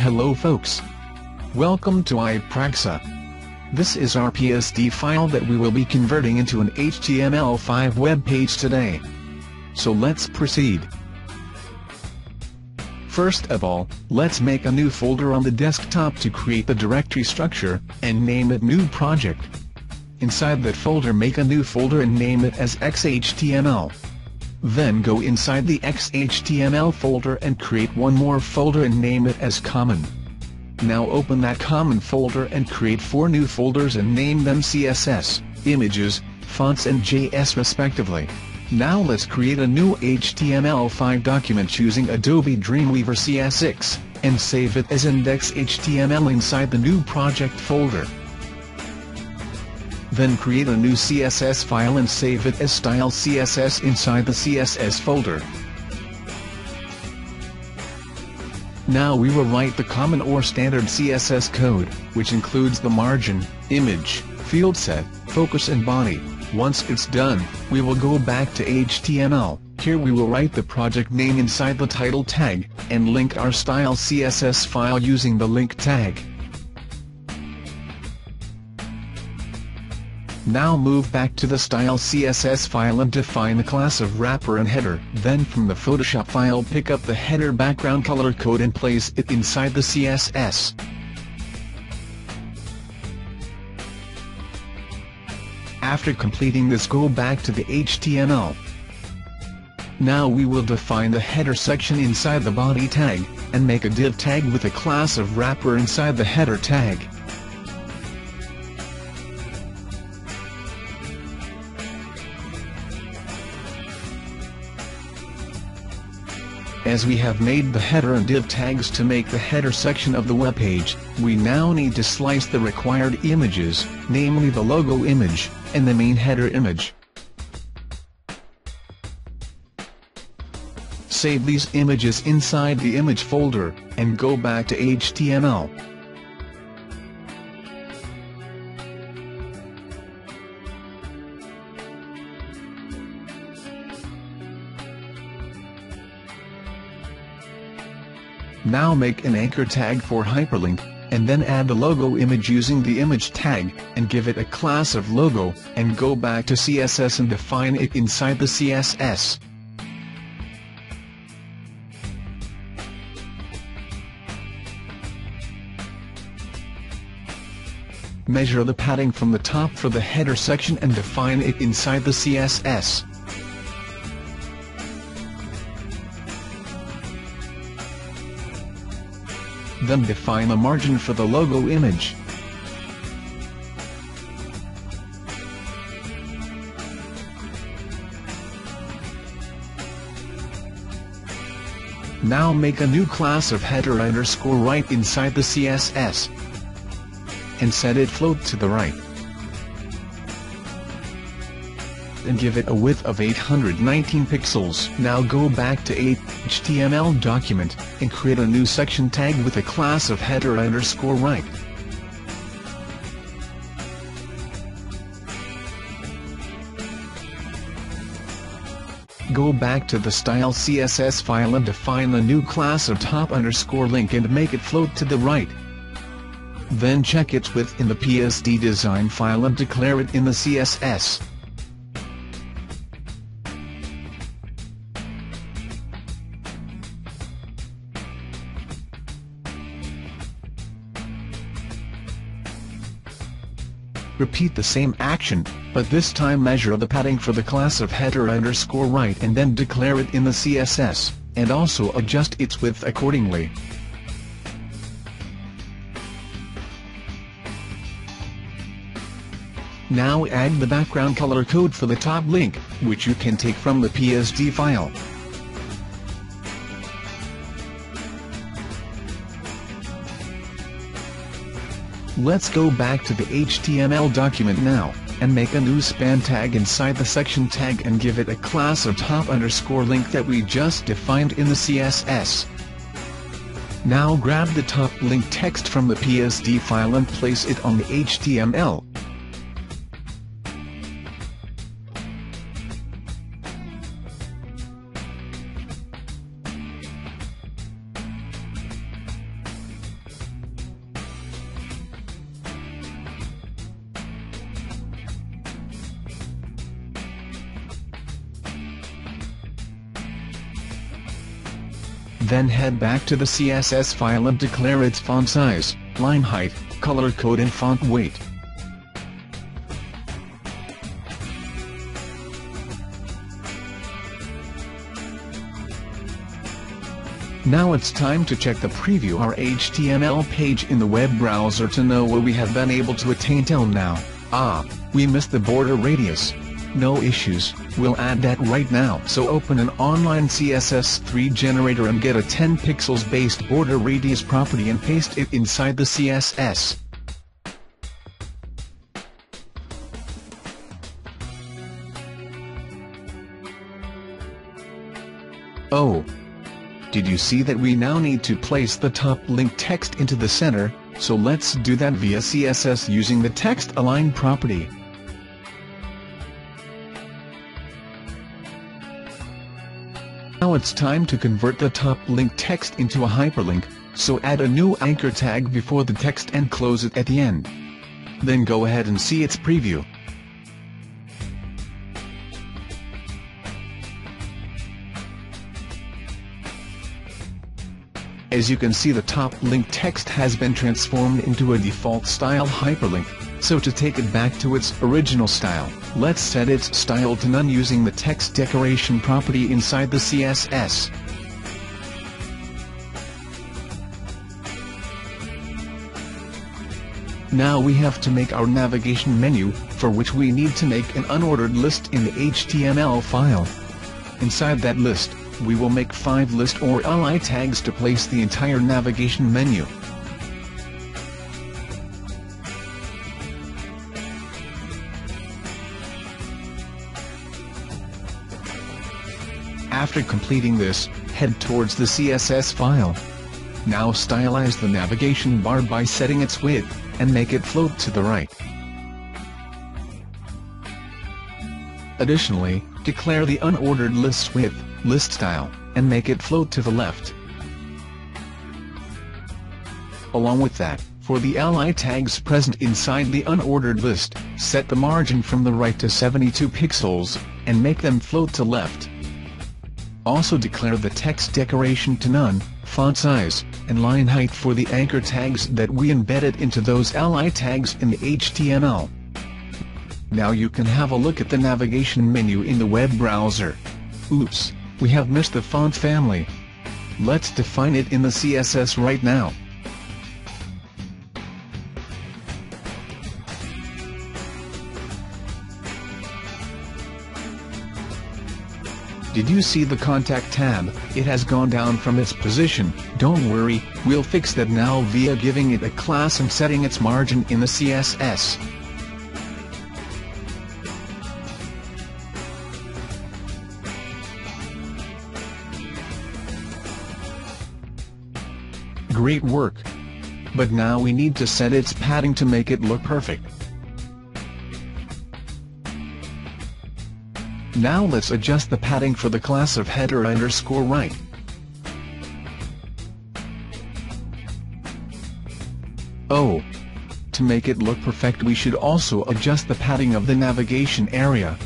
Hello folks. Welcome to iPraxa. This is our PSD file that we will be converting into an HTML5 web page today. So let's proceed. First of all, let's make a new folder on the desktop to create the directory structure, and name it New Project. Inside that folder, make a new folder and name it as XHTML. Then go inside the XHTML folder and create one more folder and name it as Common. Now open that Common folder and create 4 new folders and name them CSS, Images, Fonts and JS respectively. Now let's create a new HTML5 document using Adobe Dreamweaver CS6, and save it as index.html inside the New Project folder. Then create a new CSS file and save it as style CSS inside the CSS folder. Now we will write the common or standard CSS code, which includes the margin, image, field set, focus and body. Once it's done, we will go back to HTML. Here we will write the project name inside the title tag, and link our style CSS file using the link tag. Now move back to the style CSS file and define the class of wrapper and header. Then from the Photoshop file pick up the header background color code and place it inside the CSS. After completing this, go back to the HTML. Now we will define the header section inside the body tag, and make a div tag with a class of wrapper inside the header tag. As we have made the header and div tags to make the header section of the web page, we now need to slice the required images, namely the logo image, and the main header image. Save these images inside the image folder, and go back to HTML. Now make an anchor tag for hyperlink, and then add the logo image using the image tag, and give it a class of logo, and go back to CSS and define it inside the CSS. Measure the padding from the top for the header section and define it inside the CSS. Then define a margin for the logo image. Now make a new class of header _ right inside the CSS, and set it float to the right, and give it a width of 819 pixels. Now go back to HTML document, and create a new section tag with a class of header _ right. Go back to the style CSS file and define a new class of top _link and make it float to the right. Then check its width in the PSD design file and declare it in the CSS. Repeat the same action, but this time measure the padding for the class of header _ right and then declare it in the CSS, and also adjust its width accordingly. Now add the background color code for the top link, which you can take from the PSD file. Let's go back to the HTML document now, and make a new span tag inside the section tag and give it a class of top _link that we just defined in the CSS. Now grab the top link text from the PSD file and place it on the HTML. Then head back to the CSS file and declare its font size, line height, color code and font weight. Now it's time to check the preview our HTML page in the web browser to know what we have been able to attain till now. We missed the border radius. No issues, we'll add that right now. So open an online CSS3 generator and get a 10 pixels based border radius property and paste it inside the CSS. Oh! Did you see that we now need to place the top link text into the center? So let's do that via CSS using the text align property. Now it's time to convert the top link text into a hyperlink, so add a new anchor tag before the text and close it at the end. Then go ahead and see its preview. As you can see, the top link text has been transformed into a default style hyperlink, so to take it back to its original style, let's set its style to none using the text decoration property inside the CSS. Now we have to make our navigation menu, for which we need to make an unordered list in the HTML file. Inside that list, we will make 5 list or li tags to place the entire navigation menu. After completing this, head towards the CSS file. Now stylize the navigation bar by setting its width, and make it float to the right. Additionally, declare the unordered list width, list style, and make it float to the left. Along with that, for the li tags present inside the unordered list, set the margin from the right to 72 pixels, and make them float to left. Also declare the text decoration to none, font size, and line height for the anchor tags that we embedded into those li tags in the HTML. Now you can have a look at the navigation menu in the web browser. Oops, we have missed the font family. Let's define it in the CSS right now. Did you see the contact tab? It has gone down from its position. Don't worry, we'll fix that now via giving it a class and setting its margin in the CSS. Great work! But now we need to set its padding to make it look perfect. Now let's adjust the padding for the class of header_right. Oh! To make it look perfect, we should also adjust the padding of the navigation area.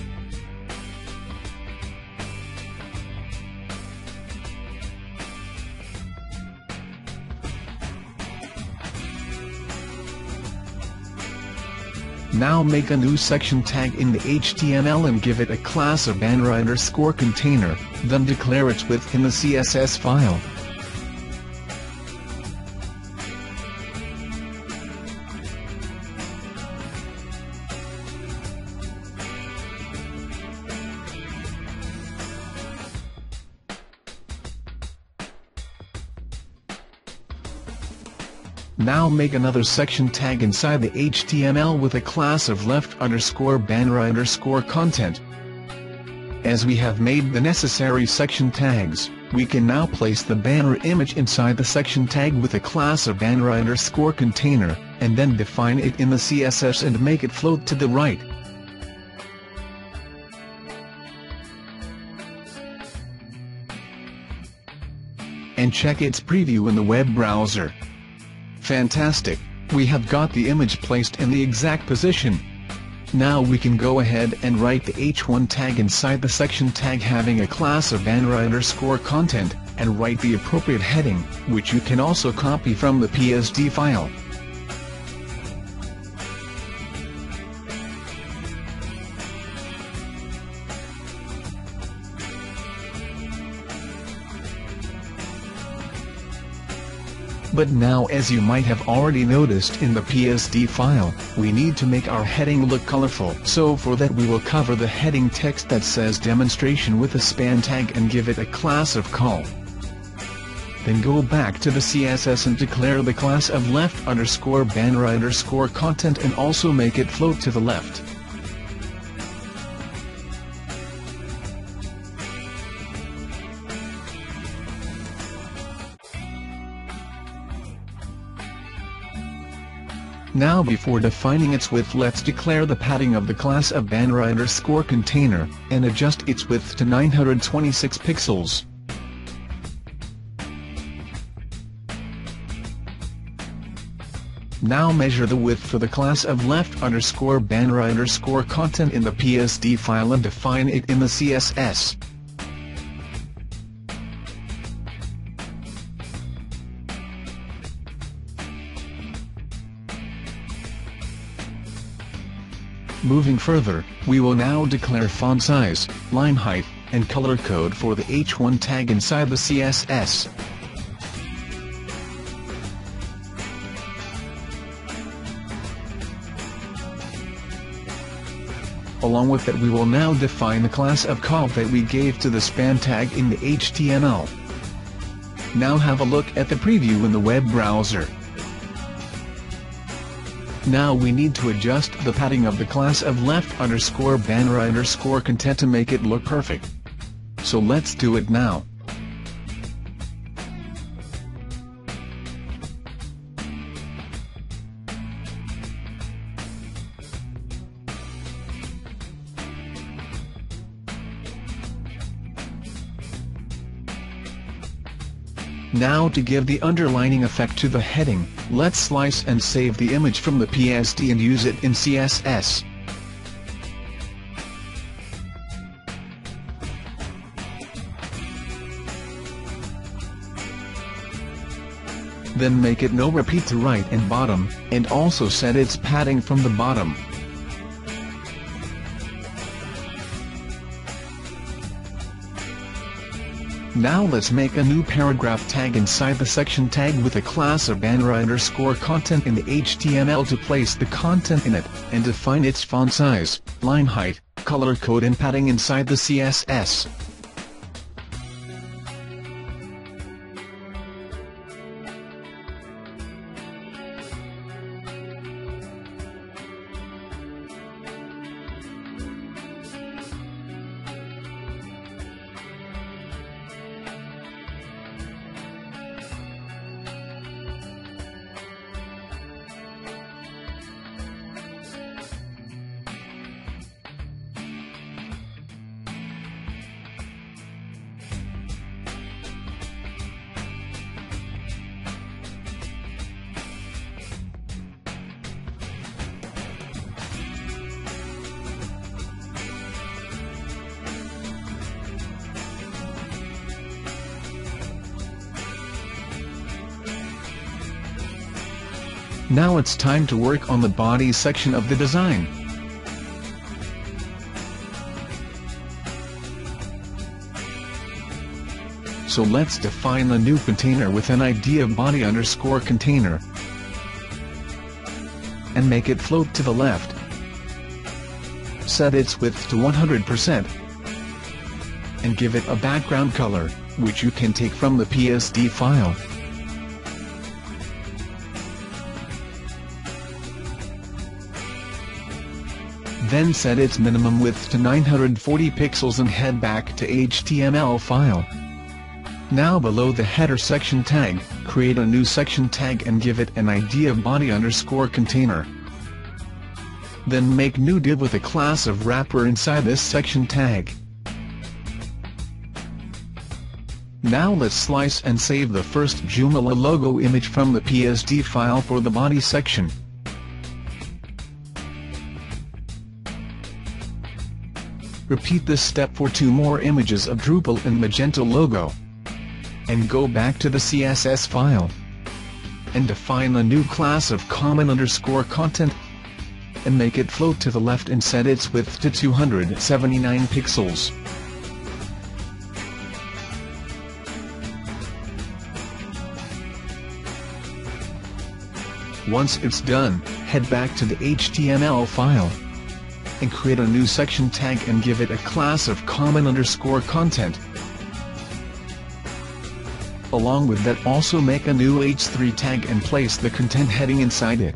Now make a new section tag in the HTML and give it a class of banner_container, then declare its width in the CSS file. Now make another section tag inside the HTML with a class of left_banner_content. As we have made the necessary section tags, we can now place the banner image inside the section tag with a class of banner_container, and then define it in the CSS and make it float to the right. And check its preview in the web browser. Fantastic! We have got the image placed in the exact position. Now we can go ahead and write the h1 tag inside the section tag having a class of banner_content, and write the appropriate heading, which you can also copy from the PSD file. But now, as you might have already noticed in the PSD file, we need to make our heading look colorful. So for that we will cover the heading text that says demonstration with a span tag and give it a class of call. Then go back to the CSS and declare the class of left_banner_content and also make it float to the left. Now before defining its width, let's declare the padding of the class of banner_container, and adjust its width to 926 pixels. Now measure the width for the class of left_banner_content in the PSD file and define it in the CSS. Moving further, we will now declare font size, line height, and color code for the H1 tag inside the CSS. Along with that, we will now define the class of call that we gave to the span tag in the HTML. Now have a look at the preview in the web browser. Now we need to adjust the padding of the class of left_banner_content to make it look perfect. So let's do it now. Now to give the underlining effect to the heading, let's slice and save the image from the PSD and use it in CSS. Then make it no repeat to right and bottom, and also set its padding from the bottom. Now let's make a new paragraph tag inside the section tag with a class of banner_content in the HTML to place the content in it, and define its font size, line height, color code and padding inside the CSS. Now it's time to work on the body section of the design. So let's define a new container with an ID of body_container and make it float to the left. Set its width to 100% and give it a background color, which you can take from the PSD file. Then set its minimum width to 940 pixels and head back to HTML file. Now below the header section tag, create a new section tag and give it an ID of body_container. Then make new div with a class of wrapper inside this section tag. Now let's slice and save the first Joomla logo image from the PSD file for the body section. Repeat this step for 2 more images of Drupal and Magento logo. and go back to the CSS file. And define a new class of common_content. And make it float to the left and set its width to 279 pixels. Once it's done, head back to the HTML file and create a new section tag and give it a class of common_content. Along with that, also make a new h3 tag and place the content heading inside it.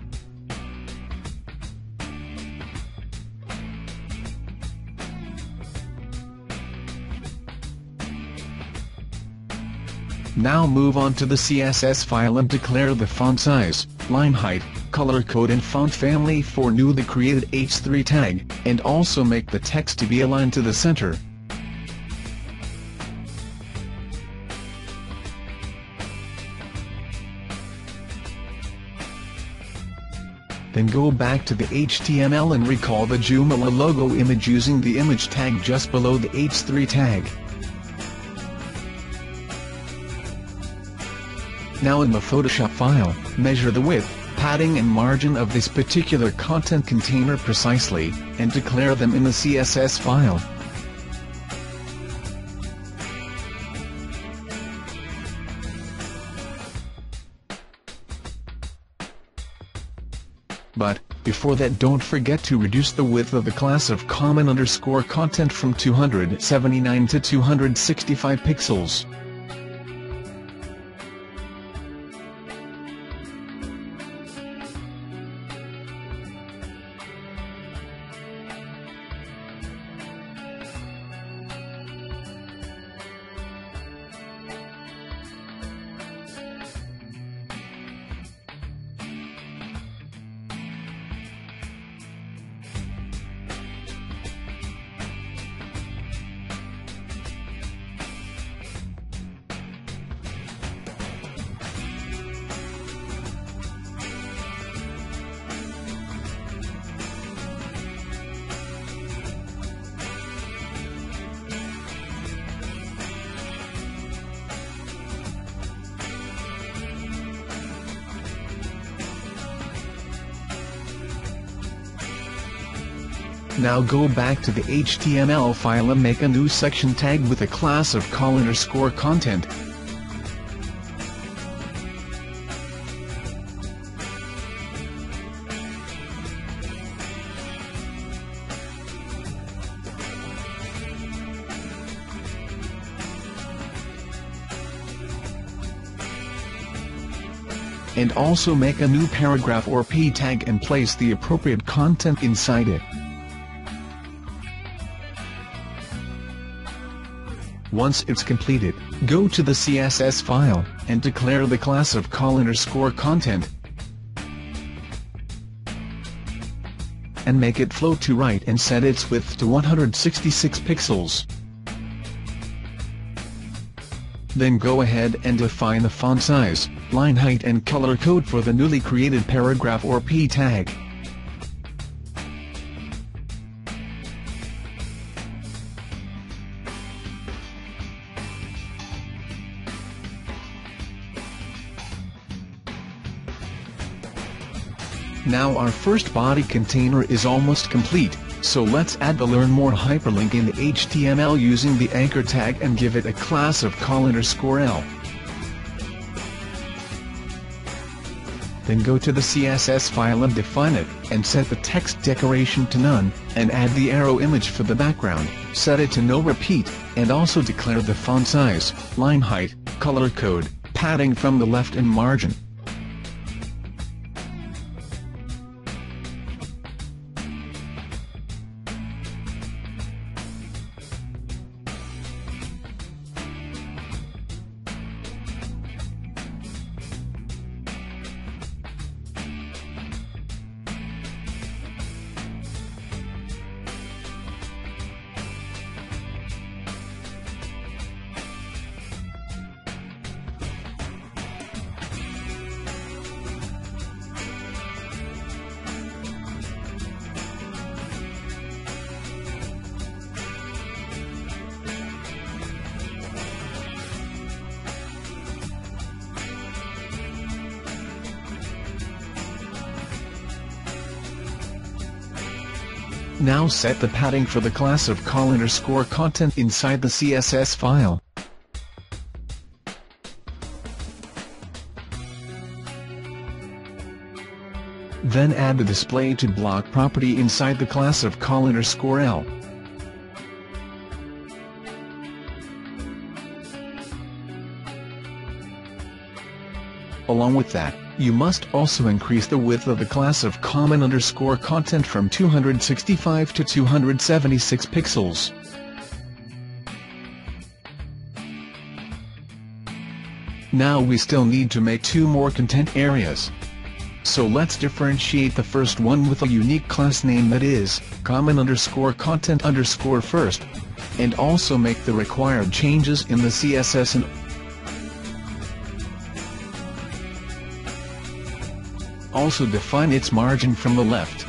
Now move on to the CSS file and declare the font size, line height, color code and font family for newly created h3 tag, and also make the text to be aligned to the center. Then go back to the HTML and recall the Joomla logo image using the image tag just below the h3 tag. Now in the Photoshop file, measure the width, padding and margin of this particular content container precisely, and declare them in the CSS file. But, before that, don't forget to reduce the width of the class of common_content from 279 to 265 pixels. Now go back to the HTML file and make a new section tag with a class of col_content. And also make a new paragraph or p tag and place the appropriate content inside it. Once it's completed, go to the CSS file, and declare the class of col_content. And make it float to right and set its width to 166 pixels. Then go ahead and define the font size, line height and color code for the newly created paragraph or p tag. Now our first body container is almost complete, so let's add the Learn More hyperlink in the HTML using the anchor tag and give it a class of col_L. Then go to the CSS file and define it, and set the text decoration to none, and add the arrow image for the background, set it to no repeat, and also declare the font size, line height, color code, padding from the left and margin. Now set the padding for the class of col_content inside the CSS file. Then add the display to block property inside the class of col_L. Along with that, you must also increase the width of the class of common_content from 265 to 276 pixels. Now we still need to make two more content areas. So let's differentiate the first one with a unique class name, that is, common_content_first, and also make the required changes in the CSS and also define its margin from the left.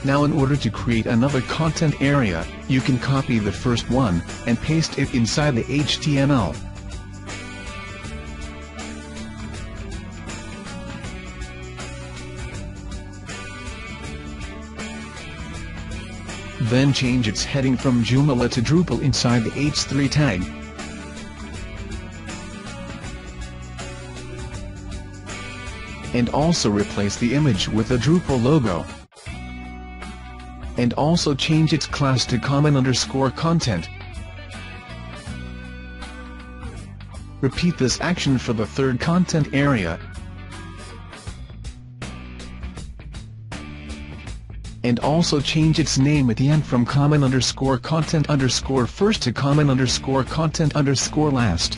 Now in order to create another content area, you can copy the first one, and paste it inside the HTML. Then change its heading from Joomla to Drupal inside the H3 tag. And also replace the image with the Drupal logo. And also change its class to common_content. Repeat this action for the third content area. And also change its name at the end from common_content_first to common_content_last.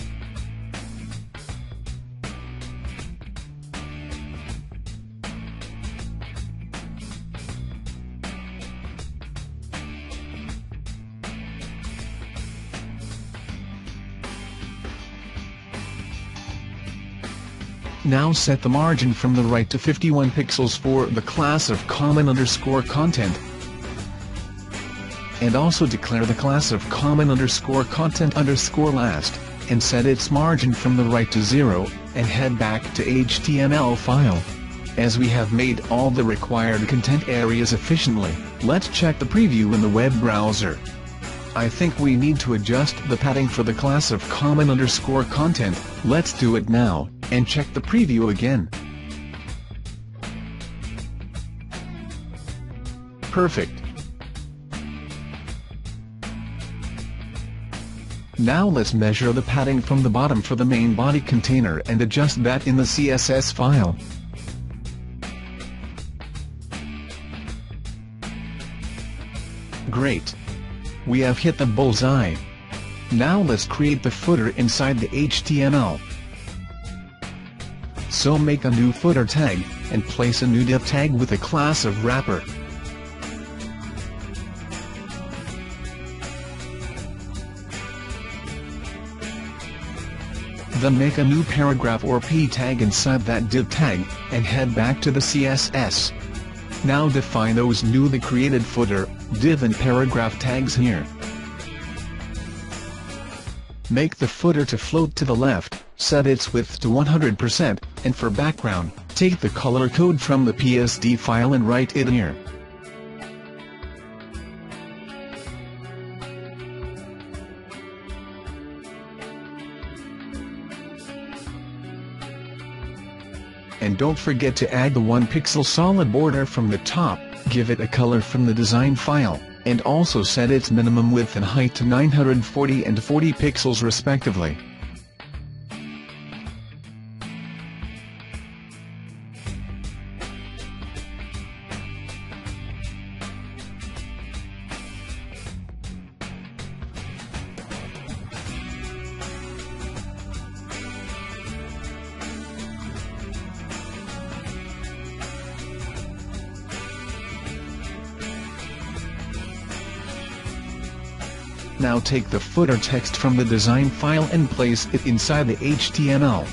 Now set the margin from the right to 51 pixels for the class of common_content. And also declare the class of common_content_last, and set its margin from the right to 0, and head back to HTML file. As we have made all the required content areas efficiently, let's check the preview in the web browser. I think we need to adjust the padding for the class of common_content. Let's do it now, and check the preview again. Perfect. Now let's measure the padding from the bottom for the main body container and adjust that in the CSS file. Great. We have hit the bullseye. Now let's create the footer inside the HTML. So make a new footer tag, and place a new div tag with a class of wrapper. Then make a new paragraph or p tag inside that div tag, and head back to the CSS. Now define those newly created footer, div and paragraph tags here. Make the footer to float to the left, set its width to 100%, and for background, take the color code from the PSD file and write it here. And don't forget to add the 1 pixel solid border from the top, give it a color from the design file, and also set its minimum width and height to 940 and 40 pixels respectively. Now take the footer text from the design file and place it inside the HTML.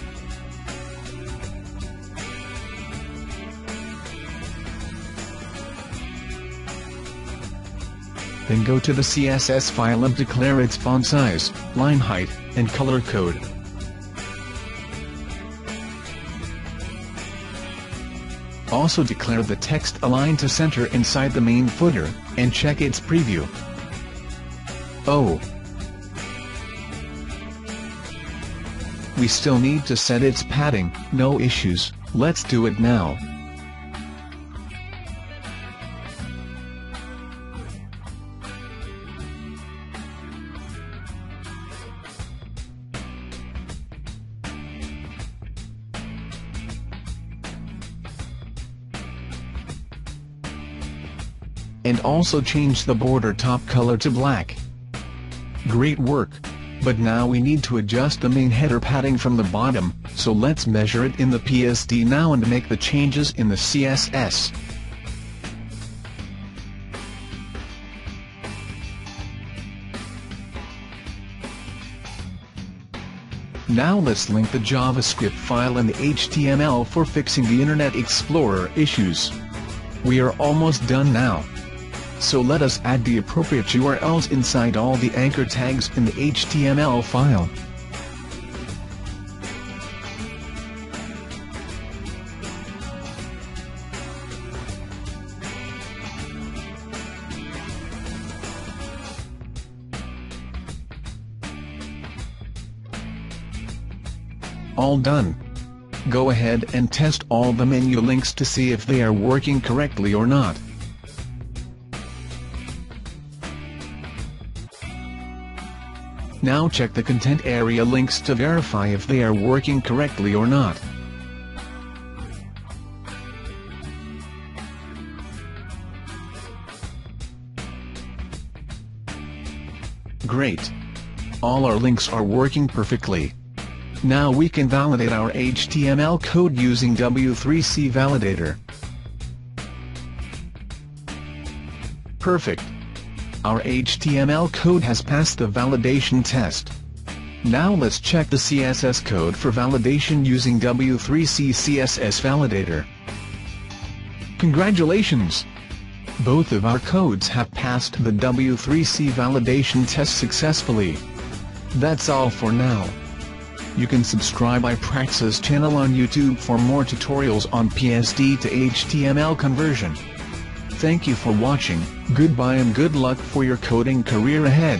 Then go to the CSS file and declare its font size, line height, and color code. Also declare the text align to center inside the main footer, and check its preview. Oh, we still need to set its padding. No issues, let's do it now. And also change the border top color to black. Great work! But now we need to adjust the main header padding from the bottom, so let's measure it in the PSD now and make the changes in the CSS. Now let's link the JavaScript file and the HTML for fixing the Internet Explorer issues. We are almost done now. So let us add the appropriate URLs inside all the anchor tags in the HTML file. All done. Go ahead and test all the menu links to see if they are working correctly or not. Now check the content area links to verify if they are working correctly or not. Great! All our links are working perfectly. Now we can validate our HTML code using W3C Validator. Perfect! Our HTML code has passed the validation test. Now let's check the CSS code for validation using W3C CSS Validator. Congratulations! Both of our codes have passed the W3C validation test successfully. That's all for now. You can subscribe iPraxis channel on YouTube for more tutorials on PSD to HTML conversion. Thank you for watching, goodbye and good luck for your coding career ahead.